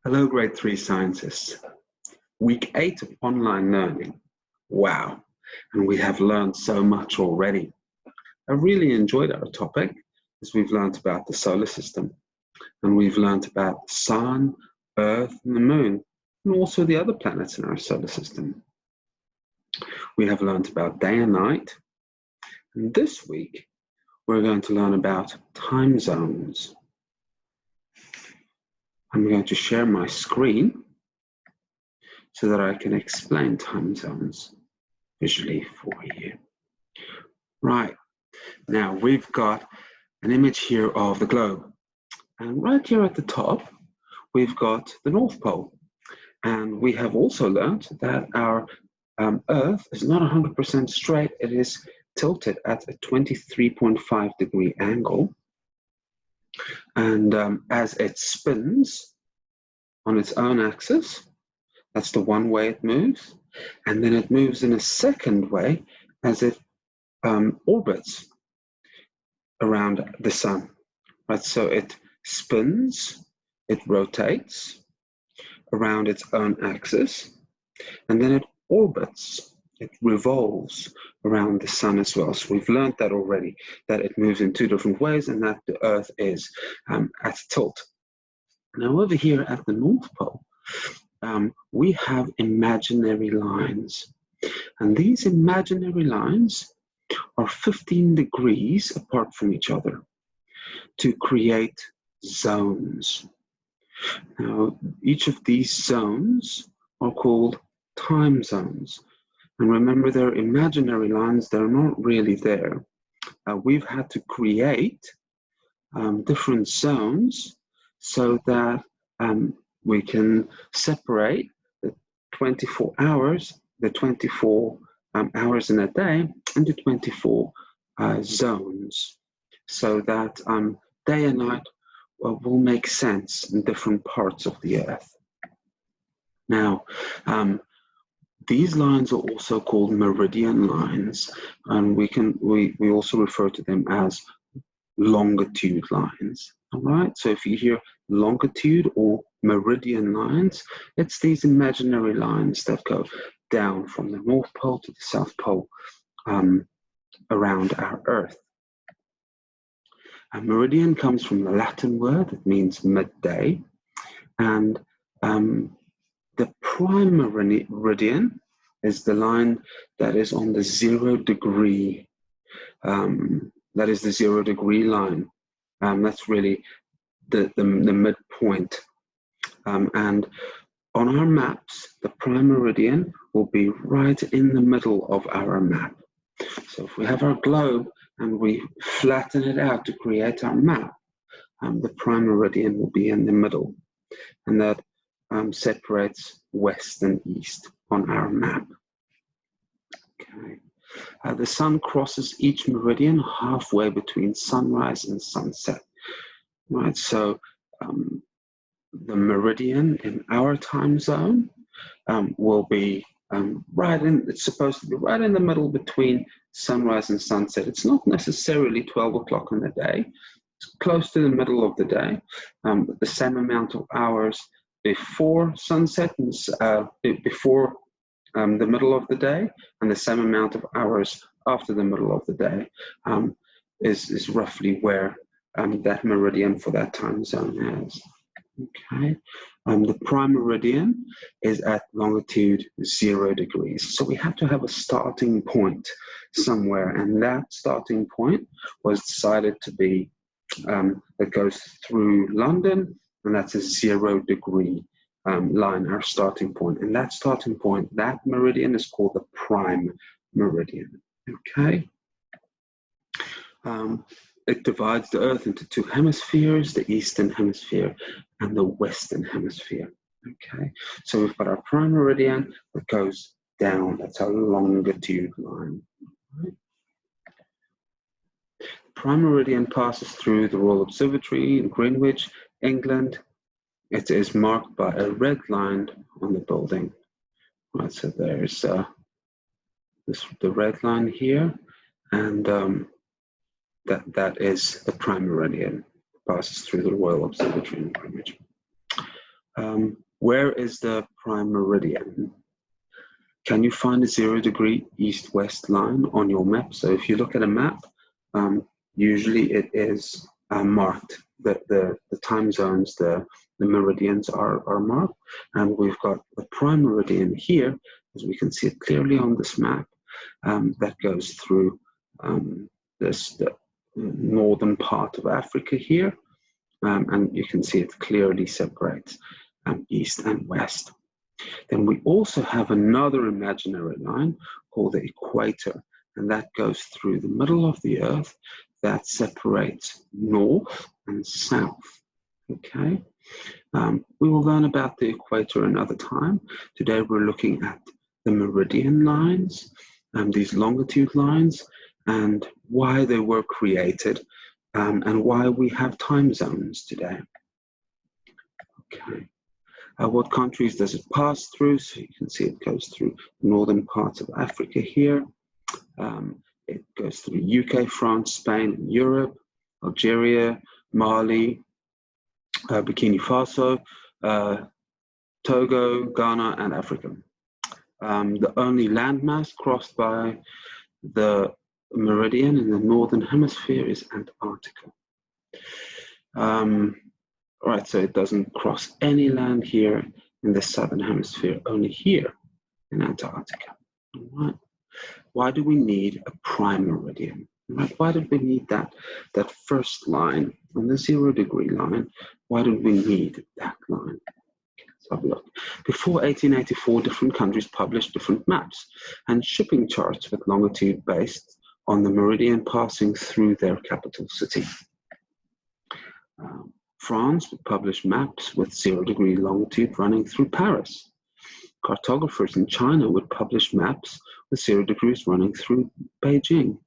Hello, grade 3 scientists. Week 8 of online learning. Wow, and we have learned so much already. I really enjoyed our topic as we've learned about the solar system, and we've learned about the sun, Earth, and the moon, and also the other planets in our solar system. We have learned about day and night, and this week we're going to learn about time zones. I'm going to share my screen so that I can explain time zones visually for you. Right, now we've got an image here of the globe. And right here at the top, we've got the North Pole. And we have also learned that our Earth is not 100% straight. It is tilted at a 23.5 degree angle. And as it spins on its own axis, that's the one way it moves. And then it moves in a second way as it orbits around the sun. Right? So it spins, it rotates around its own axis, and then it orbits, it revolves around the sun as well. So we've learned that already, that it moves in two different ways and that the Earth is at tilt. Now over here at the North Pole, we have imaginary lines. And these imaginary lines are 15 degrees apart from each other to create zones. Now, each of these zones are called time zones. And remember, they're imaginary lines, they're not really there. We've had to create different zones so that we can separate the 24 hours, the 24 hours in a day into 24 zones, so that day and night will make sense in different parts of the Earth. Now, these lines are also called meridian lines, and we also refer to them as longitude lines. All right, so if you hear longitude or meridian lines, it's these imaginary lines that go down from the North Pole to the South Pole around our Earth. A meridian comes from the Latin word, it means midday, and the prime meridian is the line that is on the 0 degree, that is the 0 degree line. That's really the midpoint. And on our maps, the prime meridian will be right in the middle of our map. So if we have our globe and we flatten it out to create our map, the prime meridian will be in the middle. And that separates west and east on our map. Okay. The sun crosses each meridian halfway between sunrise and sunset. Right, so the meridian in our time zone will be it's supposed to be right in the middle between sunrise and sunset. It's not necessarily 12 o'clock in the day. It's close to the middle of the day, the same amount of hours before sunset, before the middle of the day, and the same amount of hours after the middle of the day is roughly where that meridian for that time zone is. Okay, the prime meridian is at longitude 0 degrees. So we have to have a starting point somewhere, and that starting point was decided to be that goes through London, and that's a 0 degree line, our starting point. And that starting point, that meridian is called the prime meridian. Okay. It divides the Earth into two hemispheres, the Eastern Hemisphere and the Western Hemisphere. Okay, so we've got our prime meridian that goes down, that's our longitude line. Right. The prime meridian passes through the Royal Observatory in Greenwich, England. It is marked by a red line on the building. Right, so there's the red line here, and that is the prime meridian, passes through the Royal Observatory in Greenwich. Where is the prime meridian? Can you find a 0 degree east-west line on your map? So if you look at a map, usually it is marked. The time zones, the meridians are marked. And we've got the prime meridian here, as we can see it clearly on this map, that goes through the northern part of Africa here. And you can see it clearly separates east and west. Then we also have another imaginary line called the equator, and that goes through the middle of the earth that separates north and south. Okay, we will learn about the equator another time. Today we're looking at the meridian lines, these longitude lines, and why they were created, and why we have time zones today. Okay. What countries does it pass through? So you can see it goes through the northern parts of Africa here. It goes through UK, France, Spain, and Europe, Algeria, Mali, Burkina Faso, Togo, Ghana, and Africa. The only landmass crossed by the meridian in the northern hemisphere is Antarctica. Right, so it doesn't cross any land here in the southern hemisphere, only here in Antarctica. All right. Why do we need a prime meridian? Right? Why did we need that first line on the 0 degree line? Why did we need that line? Let's have a look. Before 1884, different countries published different maps and shipping charts with longitude based on the meridian passing through their capital city. France would publish maps with 0 degree longitude running through Paris. Cartographers in China would publish maps with 0 degrees running through Beijing.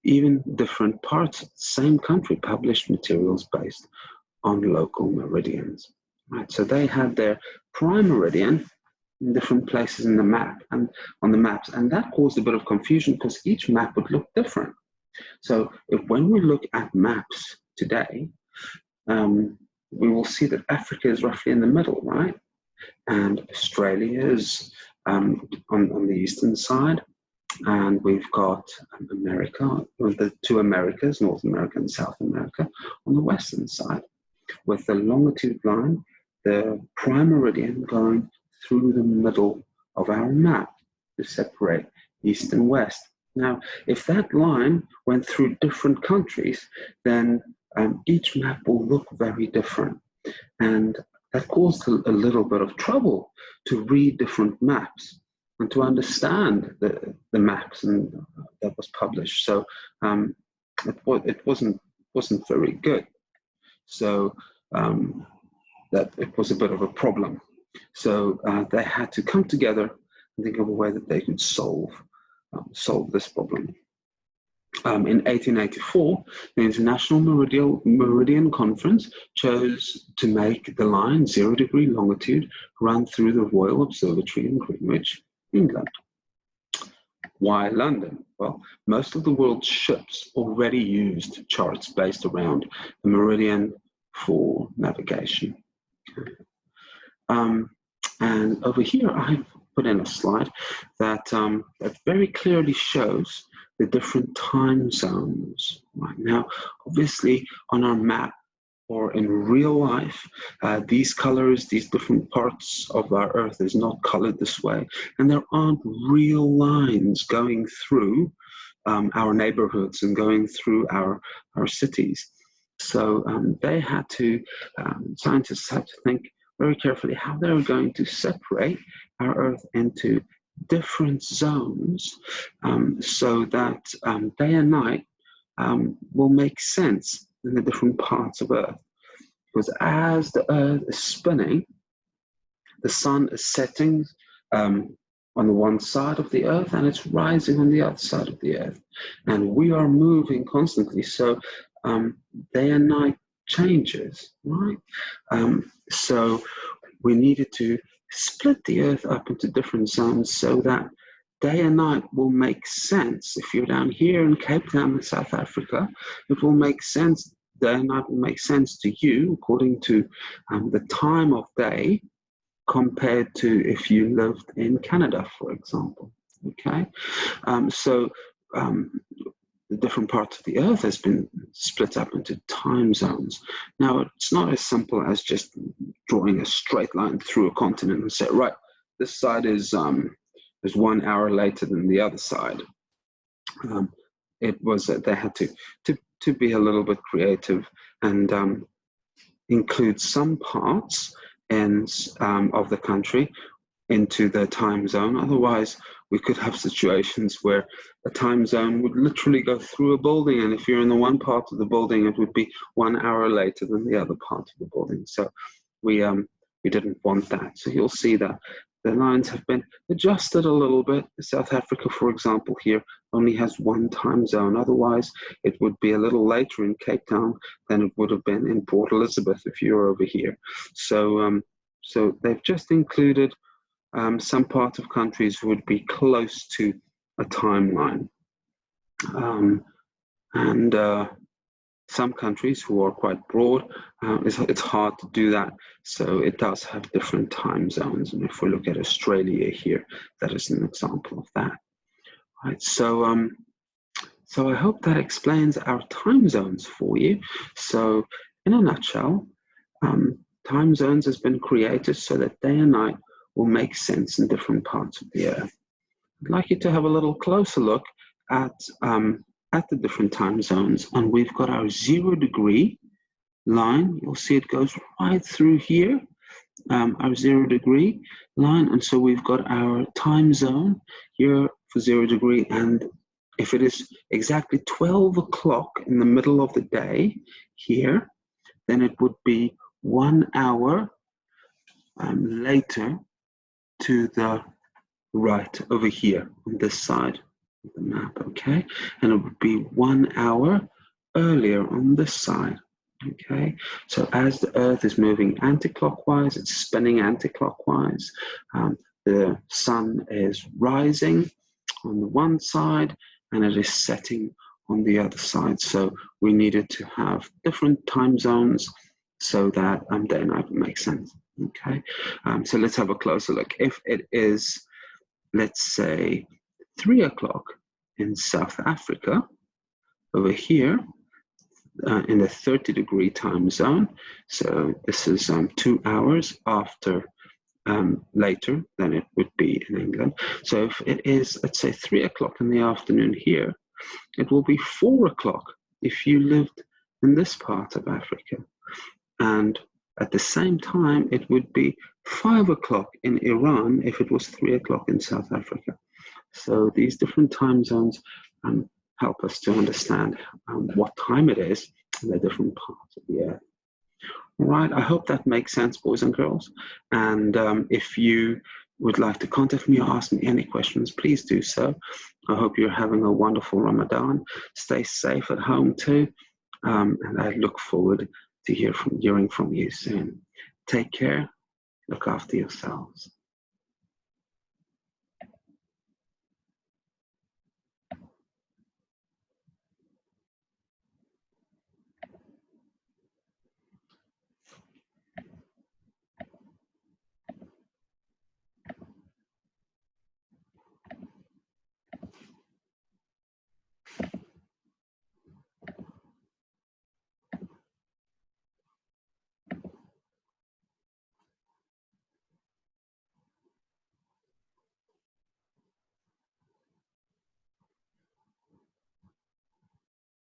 Even different parts of the same country published materials based on local meridians. Right, so they had their prime meridian in different places in the map and on the maps, and that caused a bit of confusion because each map would look different. So when we look at maps today, we will see that Africa is roughly in the middle, right? And Australia is on the eastern side, and we've got America, the two Americas, North America and South America, on the western side, with the longitude line, the prime meridian going through the middle of our map to separate east and west. Now, if that line went through different countries, then each map will look very different. And that caused a little bit of trouble to read different maps and to understand the maps that was published. So it wasn't very good. So that it was a bit of a problem. So they had to come together and think of a way that they could solve this problem. In 1884, the International Meridian Conference chose to make the line 0 degree longitude run through the Royal Observatory in Greenwich, England. Why London? Well, most of the world's ships already used charts based around the meridian for navigation. And over here, I've put in a slide that very clearly shows the different time zones. Right now, obviously, on our map or in real life, these colors, these different parts of our Earth is not colored this way, and there aren't real lines going through our neighborhoods and going through our cities. So they had to, scientists had to think very carefully how they were going to separate our Earth into different zones so that day and night will make sense in the different parts of Earth. Because as the Earth is spinning, the sun is setting on the one side of the Earth and it's rising on the other side of the Earth. And we are moving constantly. So day and night changes, right? So we needed to split the Earth up into different zones so that day and night will make sense. If you're down here in Cape Town in South Africa, it will make sense day and night will make sense to you according to the time of day compared to if you lived in Canada, for example. Okay, the different parts of the earth has been split up into time zones. Now, it's not as simple as just drawing a straight line through a continent and say, right, this side is 1 hour later than the other side. It was that they had to be a little bit creative and include some parts of the country into the time zone. Otherwise, we could have situations where a time zone would literally go through a building, and if you're in the one part of the building, it would be 1 hour later than the other part of the building. So we didn't want that. So you'll see that the lines have been adjusted a little bit. South Africa, for example, here only has one time zone. Otherwise, it would be a little later in Cape Town than it would have been in Port Elizabeth if you're over here. So they've just included some parts of countries would be close to a timeline. Some countries who are quite broad, it's hard to do that. So it does have different time zones. And if we look at Australia here, that is an example of that. Right, so I hope that explains our time zones for you. So in a nutshell, time zones has been created so that day and night will make sense in different parts of the earth. I'd like you to have a little closer look at the different time zones, and we've got our 0 degree line. You'll see it goes right through here, our 0 degree line, and so we've got our time zone here for 0 degree, and if it is exactly 12 o'clock in the middle of the day here, then it would be 1 hour later to the right over here on this side of the map, okay? And it would be 1 hour earlier on this side, okay? So as the Earth is moving anti-clockwise, it's spinning anti-clockwise. The sun is rising on the one side and it is setting on the other side. So we needed to have different time zones so that day and night would make sense. Okay, so let's have a closer look. If it is, let's say, 3 o'clock in South Africa, over here in the 30 degree time zone, so this is 2 hours after later than it would be in England. So if it is, let's say, 3 o'clock in the afternoon here, it will be 4 o'clock if you lived in this part of Africa. And at the same time, it would be 5 o'clock in Iran if it was 3 o'clock in South Africa. So these different time zones help us to understand what time it is in the different parts of the earth. All right, I hope that makes sense, boys and girls. And if you would like to contact me or ask me any questions, please do so. I hope you're having a wonderful Ramadan. Stay safe at home too. And I look forward to hearing from you soon. Take care. Look after yourselves.